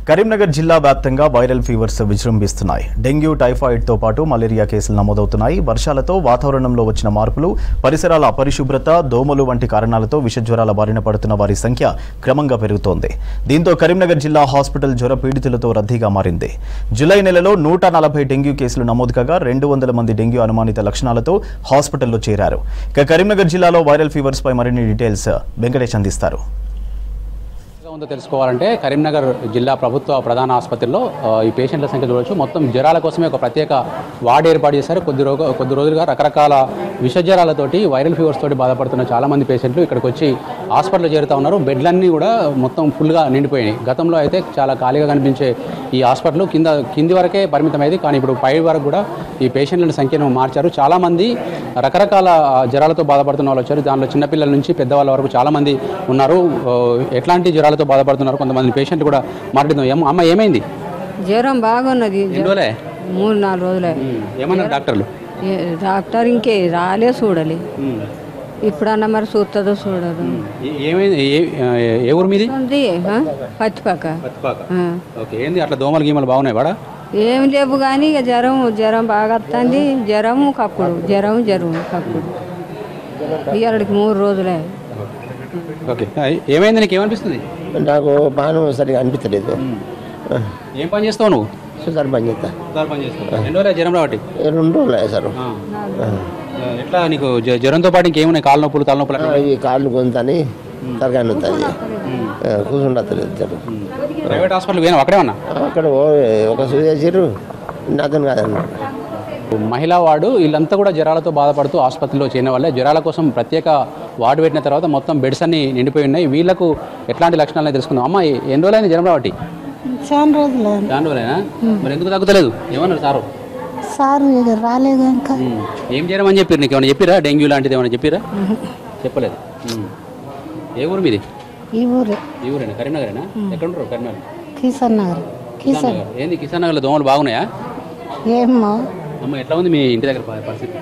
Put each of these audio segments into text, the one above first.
కరీంనగర్ జిల్లా వ్యాప్తంగా viral fevers విజృంభిస్తున్నాయి. Dengue, typhoid తో పాటు మలేరియా కేసులు నమోదవుతున్నాయి. వర్షాలతో వాతావరణంలో వచ్చిన మార్పులు, పరిసరాల అపరిశుభ్రత, దోమలు వంటి కారణాలతో విషజ్వరాల బారిన పడుతున్న వారి సంఖ్య క్రమంగా పెరుగుతోంది. దీంతో కరీంనగర్ జిల్లా హాస్పిటల్ జ్వర పీడితులతో రద్దీగా మారింది. జూలై నెలలో 140 డెంగ్యూ కేసులు నమోదు కాగా 200 మంది డెంగ్యూ అనుమానిత లక్షణాలతో హాస్పిటల్లో చేరారు. ఇక కరీంనగర్ జిల్లాలో వైరల్ ఫీవర్స్ పై మరిన్ని డీటెయిల్స్ వెంకటేష్ అందిస్తారు. ఉందో తెలుసుకోవాలంటే కరీంనగర్ జిల్లా ప్రభుత్వ ప్రధాన ఆసుపత్రిలో ఈ పేషెంట్ల సంఖ్య చూడవచ్చు. మొత్తం జ్వరాల కోసమే ఒక ప్రత్యేక వార్డు ఏర్పాటు చేశారు. కొద్ది రోజులుగా రకరకాల విష జ్వరాలతోటి, వైరల్ ఫీవర్స్ తోటి బాధపడుతున్న చాలామంది పేషెంట్లు ఇక్కడికి వచ్చి హాస్పిటల్లో చేరుతూ ఉన్నారు. బెడ్లన్నీ కూడా మొత్తం ఫుల్గా నిండిపోయినాయి. గతంలో అయితే చాలా ఖాళీగా కనిపించే ఈ హాస్పిటల్ కింది వరకే పరిమితమైంది. కానీ ఇప్పుడు పై వరకు కూడా ఈ పేషెంట్ల సంఖ్యను మార్చారు. చాలామంది రకరకాల జ్వరాలతో బాధపడుతున్న వాళ్ళు వచ్చారు. దానిలో చిన్నపిల్లల నుంచి పెద్దవాళ్ళ వరకు చాలామంది ఉన్నారు. ఎట్లాంటి జ్వరాలతో బాధపడుతున్నారు కొంతమంది పేషెంట్లు కూడా మాట్లాడుతున్నాం. అమ్మ, ఏమైంది? జ్వరం బాగున్నది. 3-4 రోజులే. ఏమన్నారు డాక్టర్లు? డాక్టర్ ఇంకే రాలే, చూడాలి. ఇప్పుడన్నా మరి చూస్తుందో చూడదు. ఏమైంది? ఏ ఊరు మీది? పత్తిపాక. ఏంది అట్లా దోమలు గీమలు బాగున్నాయి వాడా? ఏమి లేవు కానీ ఇక జ్వరం బాగా వస్తుంది. జ్వరం కప్పుడు ఇవాళకి 3 రోజులే. ఓకే, ఏమైంది? నీకు ఏమనిపిస్తుంది? నాకు పానం సరిగా అనిపించలేదు. ఏం పని చేస్తావు నువ్వు? సుతారు పని చేస్తా. ఎన్ని రోజులు జ్వరం రావటి? 2 రోజులు సార్. ఎట్లా నీకు జ్వరంతో పాటు ఇంకేమున్నాయి? కాళ్ళ నొప్పులు, తలనొప్పులు? ఈ కాళ్ళు కొంతని తరగా నొత్తుంది, కూర్చుండలేదు. ప్రైవేట్ హాస్పిటల్ పోయినా? అక్కడే ఉన్నా. అక్కడ ఒక సూది వేసారు, నాతను కాదన్నారు. మహిళా వార్డు వీళ్ళంతా కూడా జ్వరాలతో బాధపడుతూ ఆసుపత్రిలో చేరిన వాళ్ళే. జ్వరాల కోసం ప్రత్యేక వార్డు పెట్టిన తర్వాత మొత్తం బెడ్స్ అన్ని నిండిపోయి ఉన్నాయి. వీళ్ళకు ఎట్లాంటి లక్షణాలు తెలుసుకుందాం. అమ్మ, ఎన్ని రోజులైంది జ్వరం రావటి? చాలా రోజులైనా? మరి ఎందుకు తగ్గుతలేదు? ఏమన్నారు సారు? రాలేదు ఇంకా. ఏం జ్వరం అని చెప్పారు? నీకు ఏమైనా చెప్పిరా? డెంగ్యూ లాంటిది ఏమైనా చెప్పిరా? చెప్పలేదు. ఏ ఊరు మీది? ఈ ఊరేనా? కరీంనగరేనా? ఎక్కడ ఉంటారు? కరీంనగర్. కిసాన్ నగర్. ఏంది కిసాన్ నగర్లో దోమలు బాగున్నాయా? ఏమో అమ్మ, ఎట్లా ఉంది మీ ఇంటి దగ్గర పరిస్థితి?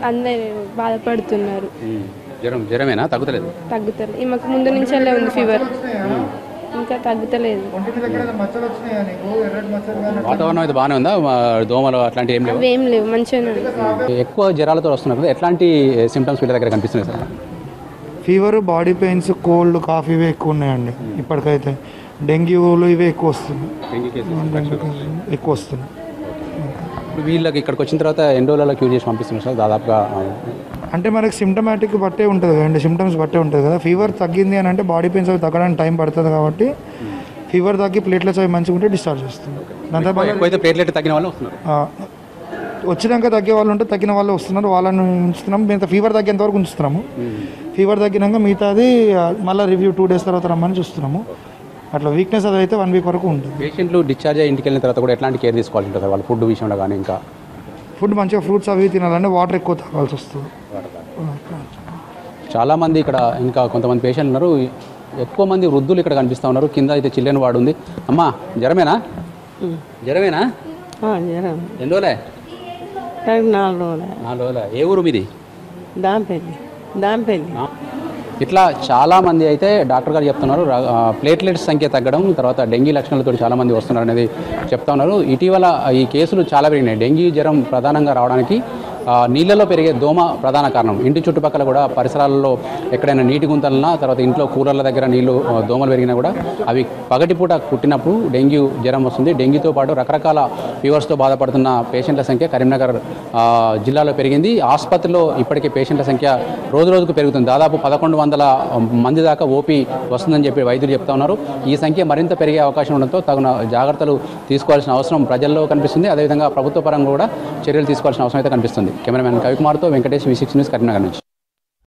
అందరూ బాధపడుతున్నారు. జ్వరమేనా? తగ్గుతలేదు? ఈమెకు ముందు నుంచే ఉంది ఫీవర్, ఇంకా తగ్గుతలేదు. వాతావరణం అయితే బాగానే ఉందా? దోమలు అట్లాంటివి ఏం లేవు, మంచిగానే. ఎక్కువ జ్వరాలతో వస్తున్నారు కదా, ఎట్లాంటి సిమ్టమ్స్ వీళ్ళ దగ్గర కనిపిస్తున్నాయి sir? Fever, body pains, cold, cough ఇవే ఎక్కువ ఉన్నాయండి. ఇప్పటికైతే డెంగ్యూలు ఇవే ఎక్కువ వస్తున్నాయి. ఇప్పుడు వీళ్ళకి ఇక్కడికి వచ్చిన తర్వాత ఎన్ని రోజులలో క్యూర్ చేసి పంపిస్తున్నారు సార్ దాదాపుగా? అంటే మనకి సిమ్టమాటిక్ బట్టే ఉంటుంది కదండి, సిమ్టమ్స్ బట్టే ఉంటుంది కదా. ఫీవర్ తగ్గింది అని అంటే బాడీ పెయిన్స్ అవి తగ్గడానికి టైం పడుతుంది కాబట్టి ఫీవర్ తగ్గి ప్లేట్లెట్స్ అవి మంచిగా ఉంటే డిశ్చార్జ్ చేస్తుంది. దాంతో ప్లేట్లెట్ తగ్గిన వాళ్ళు వస్తున్నారు. వచ్చినాక తగ్గే వాళ్ళు ఉంటే తగ్గిన వాళ్ళు వస్తున్నారు, వాళ్ళని ఉంచుతున్నాము. మిగతా ఫీవర్ తగ్గేంత వరకు ఉంచుతున్నాము. ఫీవర్ తగ్గినాక మిగతాది మళ్ళీ రివ్యూ 2 days తర్వాత రమ్మని చూస్తున్నాము. అట్లా వీక్నెస్ అది అయితే 1 week వరకు ఉంటుంది. పేషెంట్లు డిశ్చార్జ్ అయ్యి ఇంటికి వెళ్ళిన తర్వాత కూడా ఎట్లాంటి కేర్ తీసుకోవాల్సి ఉంటుంది వాళ్ళ ఫుడ్ విషయంలో కానీ? ఇంకా ఫుడ్ మంచిగా ఫ్రూట్స్ అవి తినాలంటే వాటర్ ఎక్కువ తాగాల్సి వస్తుంది. చాలామంది ఇక్కడ ఇంకా కొంతమంది పేషెంట్లు ఉన్నారు. ఎక్కువ మంది వృద్ధులు ఇక్కడ కనిపిస్తూ ఉన్నారు. కింద అయితే చిల్డ్రన్ వార్డు ఉంది. అమ్మా, జ్వరమేనా? ఎన్ని రోజులే? 4 రోజులే. ఏ ఊరు మీది? దాంపల్లి. ఇట్లా చాలామంది అయితే డాక్టర్ గారు చెప్తున్నారు ప్లేట్లెట్స్ సంఖ్య తగ్గడం, తర్వాత డెంగీ లక్షణాలతో చాలామంది వస్తున్నారు అనేది చెప్తా ఉన్నారు. ఇటీవల ఈ కేసులు చాలా పెరిగినాయి. డెంగీ జ్వరం ప్రధానంగా రావడానికి నీళ్ళలో పెరిగే దోమ ప్రధాన కారణం. ఇంటి చుట్టుపక్కల కూడా పరిసరాలలో ఎక్కడైనా నీటి గుంతలన్నా, తర్వాత ఇంట్లో కూలర్ల దగ్గర నీళ్లు దోమలు పెరిగినా కూడా అవి పగటిపూట కుట్టినప్పుడు డెంగ్యూ జ్వరం వస్తుంది. డెంగ్యూతో పాటు రకరకాల ఫీవర్స్తో బాధపడుతున్న పేషెంట్ల సంఖ్య కరీంనగర్ జిల్లాలో పెరిగింది. ఆసుపత్రిలో ఇప్పటికే పేషెంట్ల సంఖ్య రోజుకు పెరుగుతుంది. దాదాపు 1100 మంది దాకా ఓపీ వస్తుందని చెప్పి వైద్యులు చెప్తా ఉన్నారు. ఈ సంఖ్య మరింత పెరిగే అవకాశం ఉండడంతో తగిన జాగ్రత్తలు తీసుకోవాల్సిన అవసరం ప్రజల్లో కనిపిస్తుంది. అదేవిధంగా ప్రభుత్వ పరంగా కూడా చర్యలు తీసుకోవాల్సిన అవసరం అయితే కనిపిస్తుంది. కెమెరామెన్ కవికుమార్తో వెంకటేష్, V6 న్యూస్, కరీంనగర్ నుంచి.